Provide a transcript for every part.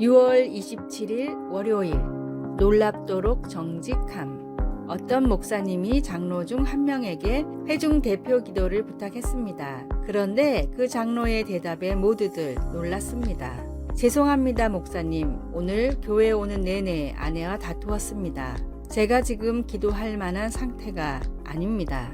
6월 27일 월요일 놀랍도록 정직함. 어떤 목사님이 장로 중 한 명에게 회중 대표 기도를 부탁했습니다. 그런데 그 장로의 대답에 모두들 놀랐습니다. 죄송합니다, 목사님. 오늘 교회 오는 내내 아내와 다투었습니다. 제가 지금 기도할 만한 상태가 아닙니다.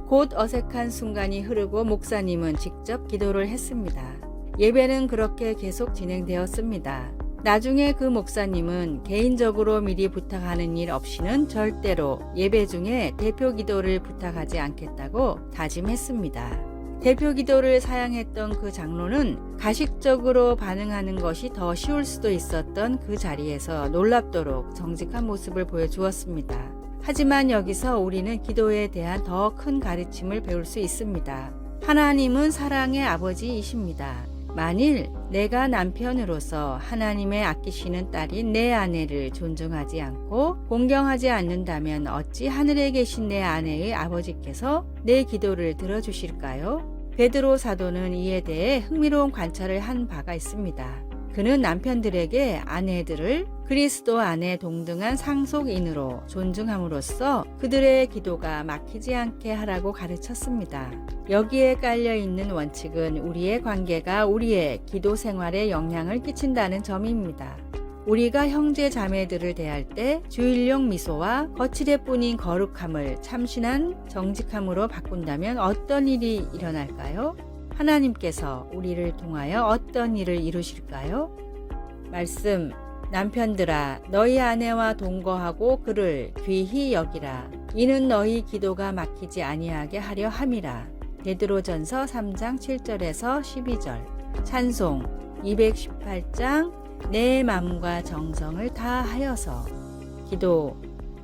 곧 어색한 순간이 흐르고 목사님은 직접 기도를 했습니다. 예배는 그렇게 계속 진행되었습니다. 나중에 그 목사님은 개인적으로 미리 부탁하는 일 없이는 절대로 예배 중에 대표 기도를 부탁하지 않겠다고 다짐했습니다. 대표 기도를 사양했던 그 장로는 가식적으로 반응하는 것이 더 쉬울 수도 있었던 그 자리에서 놀랍도록 정직한 모습을 보여주었습니다. 하지만 여기서 우리는 기도에 대한 더 큰 가르침을 배울 수 있습니다. 하나님은 사랑의 아버지이십니다. 만일 내가 남편으로서 하나님의 아끼시는 딸인 내 아내를 존중하지 않고 공경하지 않는다면 어찌 하늘에 계신 내 아내의 아버지께서 내 기도를 들어주실까요? 베드로 사도는 이에 대해 흥미로운 관찰을 한 바가 있습니다. 그는 남편들에게 아내들을 그리스도 안에 동등한 상속인으로 존중함으로써 그들의 기도가 막히지 않게 하라고 가르쳤습니다. 여기에 깔려있는 원칙은 우리의 관계가 우리의 기도 생활에 영향을 끼친다는 점입니다. 우리가 형제 자매들을 대할 때 주일용 미소와 거칠애 뿐인 거룩함을 참신한 정직함으로 바꾼다면 어떤 일이 일어날까요? 하나님께서 우리를 통하여 어떤 일을 이루실까요? 말씀, 남편들아 너희 아내와 동거하고 그를 귀히 여기라. 이는 너희 기도가 막히지 아니하게 하려 함이라. 베드로전서 3장 7절에서 12절. 찬송 218장 내 맘과 정성을 다하여서. 기도,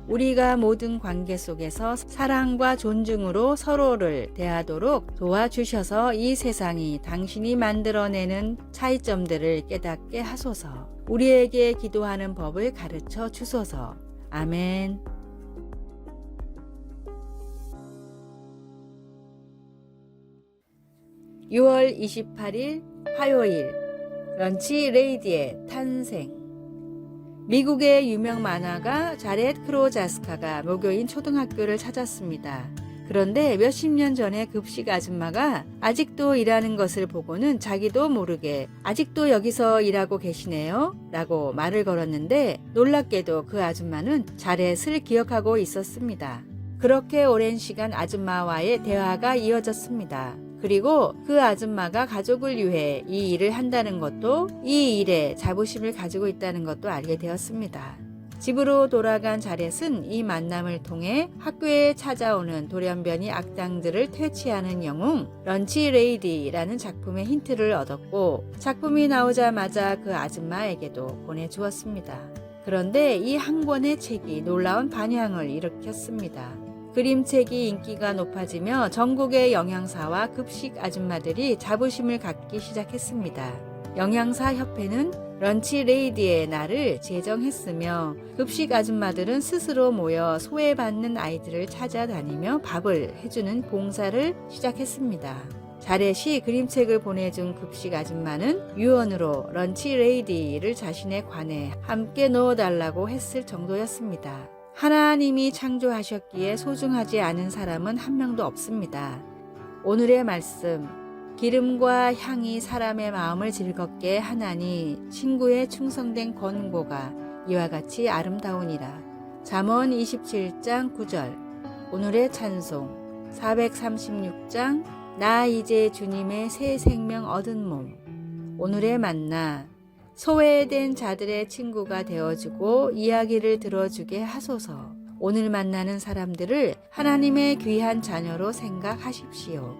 우리가 모든 관계 속에서 사랑과 존중으로 서로를 대하도록 도와주셔서 이 세상이 당신이 만들어내는 차이점들을 깨닫게 하소서. 우리에게 기도하는 법을 가르쳐 주소서. 아멘. (6월 28일) 화요일 런치 레이디의 탄생. 미국의 유명 만화가 자렛 크로자스카가 모교인 초등학교를 찾았습니다. 그런데 몇십 년 전에 급식 아줌마가 아직도 일하는 것을 보고는 자기도 모르게 아직도 여기서 일하고 계시네요 라고 말을 걸었는데 놀랍게도 그 아줌마는 자렛을 기억하고 있었습니다. 그렇게 오랜 시간 아줌마와의 대화가 이어졌습니다. 그리고 그 아줌마가 가족을 위해 이 일을 한다는 것도 이 일에 자부심을 가지고 있다는 것도 알게 되었습니다. 집으로 돌아간 자렛은 이 만남을 통해 학교에 찾아오는 돌연변이 악당들을 퇴치하는 영웅 런치 레이디라는 작품의 힌트를 얻었고 작품이 나오자마자 그 아줌마에게도 보내주었습니다. 그런데 이 한 권의 책이 놀라운 반향을 일으켰습니다. 그림책이 인기가 높아지며 전국의 영양사와 급식 아줌마들이 자부심을 갖기 시작했습니다. 영양사협회는 런치 레이디의 날을 제정했으며 급식 아줌마들은 스스로 모여 소외받는 아이들을 찾아다니며 밥을 해주는 봉사를 시작했습니다. 자렛이 그림책을 보내준 급식 아줌마는 유언으로 런치 레이디를 자신의 관에 함께 넣어달라고 했을 정도였습니다. 하나님이 창조하셨기에 소중하지 않은 사람은 한 명도 없습니다. 오늘의 말씀, 기름과 향이 사람의 마음을 즐겁게 하나니 친구의 충성된 권고가 이와 같이 아름다우니라. 잠언 27장 9절. 오늘의 찬송 436장 나 이제 주님의 새 생명 얻은 몸. 오늘의 만나 소외된 자들의 친구가 되어주고 이야기를 들어주게 하소서. 오늘 만나는 사람들을 하나님의 귀한 자녀로 생각하십시오.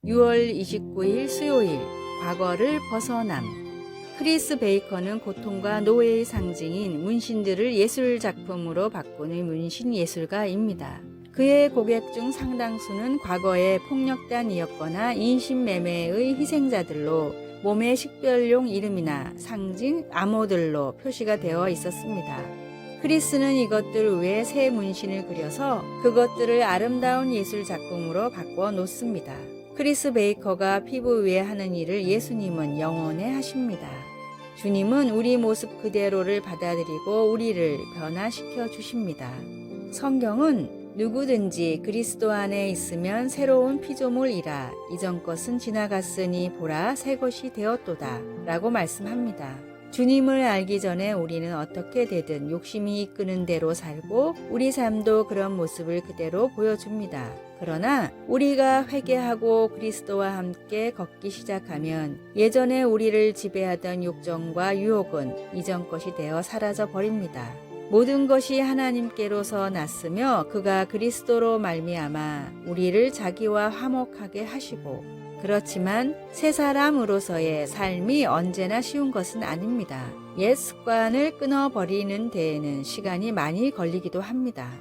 (6월 29일) 수요일 과거를 벗어남. 크리스 베이커는 고통과 노예의 상징인 문신들을 예술 작품으로 바꾸는 문신 예술가입니다. 그의 고객 중 상당수는 과거에 폭력단이었거나 인신매매의 희생자들로 몸에 식별용 이름이나 상징 암호들로 표시가 되어 있었습니다. 크리스는 이것들 외에 새 문신을 그려서 그것들을 아름다운 예술 작품으로 바꿔 놓습니다. 크리스 베이커가 피부 위에 하는 일을 예수님은 영원해 하십니다. 주님은 우리 모습 그대로를 받아들이고 우리를 변화시켜 주십니다. 성경은 누구든지 그리스도 안에 있으면 새로운 피조물이라 이전 것은 지나갔으니 보라 새 것이 되었도다 라고 말씀합니다. 주님을 알기 전에 우리는 어떻게 되든 욕심이 이끄는 대로 살고 우리 삶도 그런 모습을 그대로 보여줍니다. 그러나 우리가 회개하고 그리스도와 함께 걷기 시작하면 예전에 우리를 지배하던 욕정과 유혹은 이전 것이 되어 사라져 버립니다. 모든 것이 하나님께로서 났으며 그가 그리스도로 말미암아 우리를 자기와 화목하게 하시고 그렇지만 새 사람으로서의 삶이 언제나 쉬운 것은 아닙니다. 옛 습관을 끊어버리는 데에는 시간이 많이 걸리기도 합니다.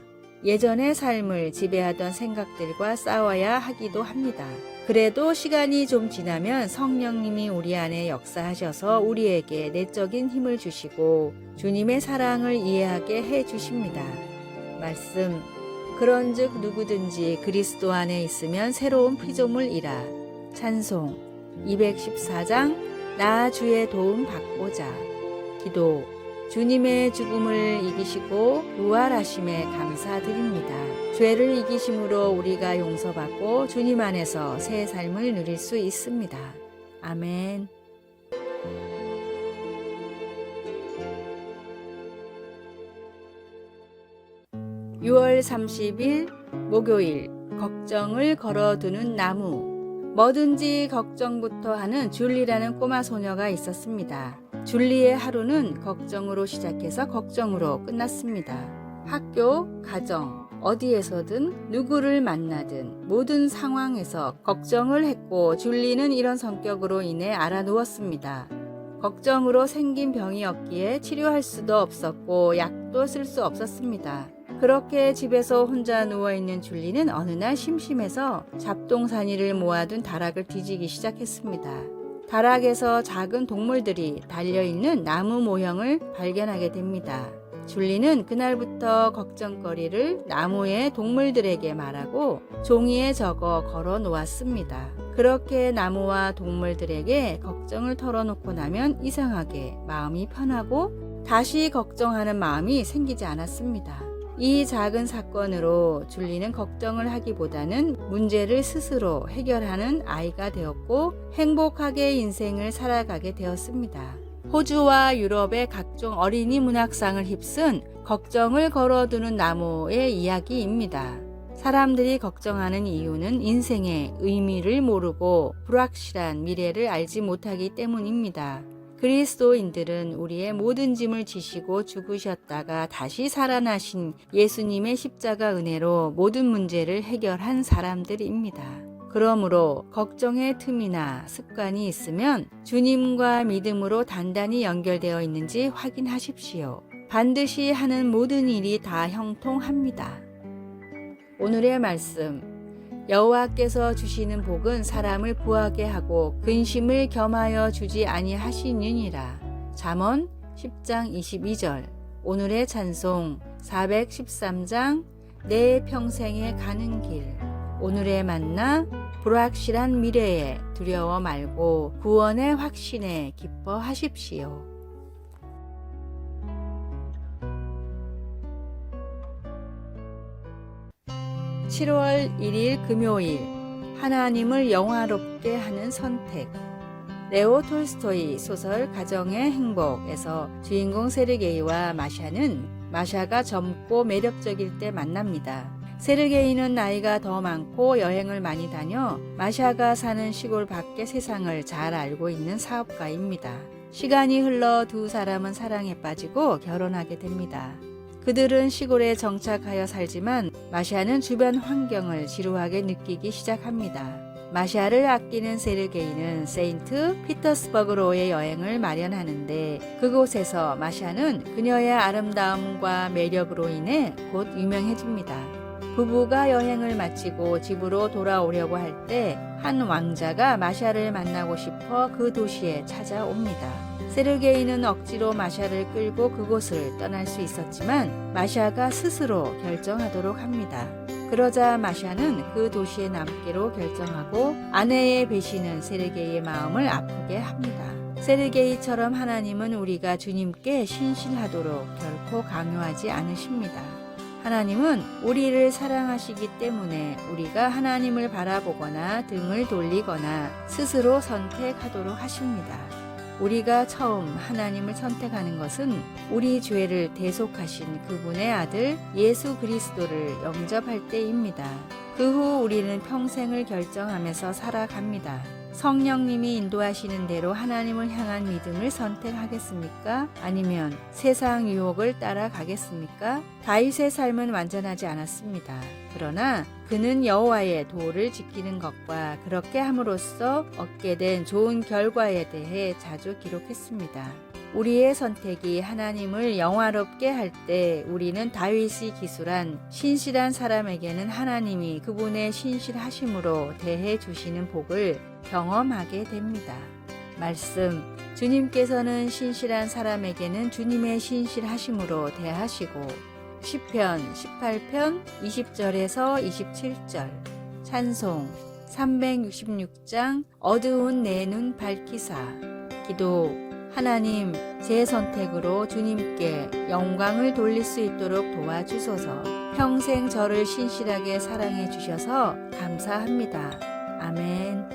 예전의 삶을 지배하던 생각들과 싸워야 하기도 합니다. 그래도 시간이 좀 지나면 성령님이 우리 안에 역사하셔서 우리에게 내적인 힘을 주시고 주님의 사랑을 이해하게 해 주십니다. 말씀 그런즉 누구든지 그리스도 안에 있으면 새로운 피조물이라. 찬송 214장 나 주의 도움 받고자. 기도 주님의 죽음을 이기시고 부활하심에 감사드립니다. 죄를 이기심으로 우리가 용서받고 주님 안에서 새 삶을 누릴 수 있습니다. 아멘. 6월 30일 목요일 걱정을 걸어두는 나무. 뭐든지 걱정부터 하는 줄리라는 꼬마 소녀가 있었습니다. 줄리의 하루는 걱정으로 시작해서 걱정으로 끝났습니다. 학교, 가정, 어디에서든 누구를 만나든 모든 상황에서 걱정을 했고 줄리는 이런 성격으로 인해 알아누웠습니다. 걱정으로 생긴 병이었기에 치료할 수도 없었고 약도 쓸 수 없었습니다. 그렇게 집에서 혼자 누워있는 줄리는 어느 날 심심해서 잡동사니를 모아둔 다락을 뒤지기 시작했습니다. 다락에서 작은 동물들이 달려있는 나무 모형을 발견하게 됩니다. 줄리는 그날부터 걱정거리를 나무의 동물들에게 말하고 종이에 적어 걸어 놓았습니다. 그렇게 나무와 동물들에게 걱정을 털어놓고 나면 이상하게 마음이 편하고 다시 걱정하는 마음이 생기지 않았습니다. 이 작은 사건으로 줄리는 걱정을 하기보다는 문제를 스스로 해결하는 아이가 되었고 행복하게 인생을 살아가게 되었습니다. 호주와 유럽의 각종 어린이 문학상을 휩쓴 걱정을 걸어두는 나무의 이야기입니다. 사람들이 걱정하는 이유는 인생의 의미를 모르고 불확실한 미래를 알지 못하기 때문입니다. 그리스도인들은 우리의 모든 짐을 지시고 죽으셨다가 다시 살아나신 예수님의 십자가 은혜로 모든 문제를 해결한 사람들입니다. 그러므로 걱정의 틈이나 습관이 있으면 주님과 믿음으로 단단히 연결되어 있는지 확인하십시오. 반드시 하는 모든 일이 다 형통합니다. 오늘의 말씀 여호와께서 주시는 복은 사람을 부하게 하고 근심을 겸하여 주지 아니하시느니라. 잠언 10장 22절. 오늘의 찬송 413장 내 평생에 가는 길. 오늘의 만나 불확실한 미래에 두려워 말고 구원의 확신에 기뻐하십시오. 7월 1일 금요일 하나님을 영화롭게 하는 선택. 레오 톨스토이 소설 가정의 행복에서 주인공 세르게이와 마샤는 마샤가 젊고 매력적일 때 만납니다. 세르게이는 나이가 더 많고 여행을 많이 다녀 마샤가 사는 시골 밖의 세상을 잘 알고 있는 사업가입니다. 시간이 흘러 두 사람은 사랑에 빠지고 결혼하게 됩니다. 그들은 시골에 정착하여 살지만 마샤는 주변 환경을 지루하게 느끼기 시작합니다. 마샤를 아끼는 세르게이는 세인트 피터스버그로의 여행을 마련하는데 그곳에서 마샤는 그녀의 아름다움과 매력으로 인해 곧 유명해집니다. 부부가 여행을 마치고 집으로 돌아오려고 할 때 한 왕자가 마샤를 만나고 싶어 그 도시에 찾아옵니다. 세르게이는 억지로 마샤를 끌고 그곳을 떠날 수 있었지만 마샤가 스스로 결정하도록 합니다. 그러자 마샤는 그 도시에 남기로 결정하고 아내의 배신은 세르게이의 마음을 아프게 합니다. 세르게이처럼 하나님은 우리가 주님께 신실하도록 결코 강요하지 않으십니다. 하나님은 우리를 사랑하시기 때문에 우리가 하나님을 바라보거나 등을 돌리거나 스스로 선택하도록 하십니다. 우리가 처음 하나님을 선택하는 것은 우리 죄를 대속하신 그분의 아들 예수 그리스도를 영접할 때입니다. 그 후 우리는 평생을 결정하면서 살아갑니다. 성령님이 인도하시는 대로 하나님을 향한 믿음을 선택하겠습니까? 아니면 세상 유혹을 따라가겠습니까? 다윗의 삶은 완전하지 않았습니다. 그러나 그는 여호와의 도를 지키는 것과 그렇게 함으로써 얻게 된 좋은 결과에 대해 자주 기록했습니다. 우리의 선택이 하나님을 영화롭게 할 때 우리는 다윗이 기술한 신실한 사람에게는 하나님이 그분의 신실하심으로 대해 주시는 복을 경험하게 됩니다. 말씀, 주님께서는 신실한 사람에게는 주님의 신실하심으로 대하시고 시편 18편 20절에서 27절 찬송 366장 어두운 내 눈 밝히사 기도 하나님, 제 선택으로 주님께 영광을 돌릴 수 있도록 도와주소서. 평생 저를 신실하게 사랑해 주셔서 감사합니다. 아멘.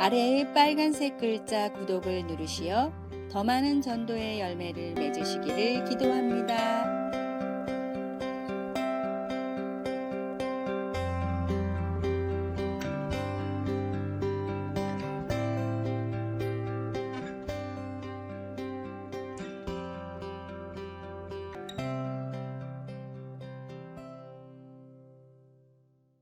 아래의 빨간색 글자 구독을 누르시어 더 많은 전도의 열매를 맺으시기를 기도합니다.